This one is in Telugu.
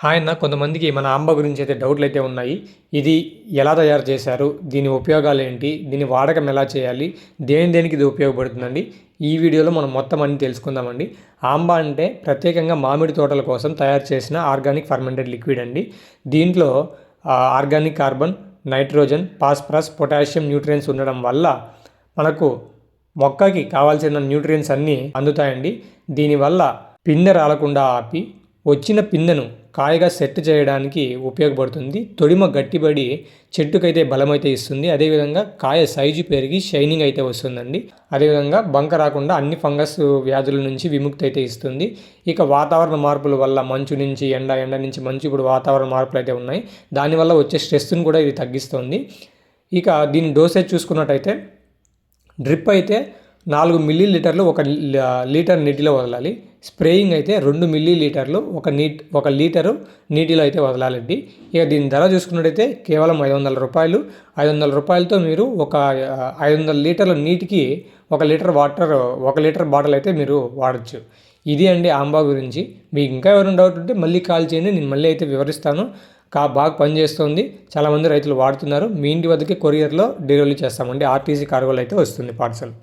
హాయ్ అన్న, కొంతమందికి మన ఆంబా గురించి అయితే డౌట్లు అయితే ఉన్నాయి. ఇది ఎలా తయారు చేశారు? దీని ఉపయోగాలు ఏంటి? దీని వాడకం ఎలా చేయాలి? దేనికి ఇది ఉపయోగపడుతుందండి? ఈ వీడియోలో మనం మొత్తం అన్ని తెలుసుకుందామండి. ఆంబా అంటే ప్రత్యేకంగా మామిడి తోటల కోసం తయారు చేసిన ఆర్గానిక్ ఫర్మెంటెడ్ లిక్విడ్ అండి. దీంట్లో organic carbon, nitrogen, phosphorus, potassium nutrients ఉండడం వల్ల మనకు మొక్కకి కావాల్సిన న్యూట్రియన్స్ అన్నీ అందుతాయండి. దీనివల్ల పిందె రాలకుండా ఆపి వచ్చిన పిందెను కాయగా సెట్ చేయడానికి ఉపయోగపడుతుంది. తొడిమ గట్టిపడి చెట్టుకైతే బలమైతే ఇస్తుంది. అదేవిధంగా కాయ సైజు పెరిగి షైనింగ్ అయితే వస్తుందండి. అదేవిధంగా బంక రాకుండా అన్ని ఫంగస్ వ్యాధుల నుంచి విముక్తి అయితే ఇస్తుంది. ఇక వాతావరణ మార్పుల వల్ల మంచు నుంచి ఎండ నుంచి మంచు, ఇప్పుడు వాతావరణ మార్పులు అయితే ఉన్నాయి. దానివల్ల వచ్చే స్ట్రెస్ని కూడా ఇది తగ్గిస్తుంది. ఇక దీని డోసేజ్ చూసుకున్నట్టయితే డ్రిప్ అయితే 4 మిల్లీలీటర్లు 1 లీటర్ నీటిలో వదలాలి. స్ప్రేయింగ్ అయితే 2 మిల్లీలీటర్లు 1 లీటరు నీటిలో అయితే వదలాలండి. ఇక దీని ధర చూసుకున్నట్టయితే కేవలం 500 రూపాయలు. 500 రూపాయలతో మీరు ఒక 500 లీటర్ల నీటికి 1 లీటర్ వాటర్, 1 లీటర్ బాటిల్ అయితే మీరు వాడచ్చు. ఇది అండి ఆంబా గురించి. మీకు ఇంకా ఎవరైనా డౌట్ ఉంటే మళ్ళీ కాల్ చేయండి, నేను మళ్ళీ అయితే వివరిస్తాను. బాగా పనిచేస్తుంది. చాలామంది రైతులు వాడుతున్నారు. మీ ఇంటి వద్దకే కొరియర్లో డెలివరీ చేస్తామండి. ఆర్టీసీ కార్గోలో అయితే వస్తుంది పార్సల్.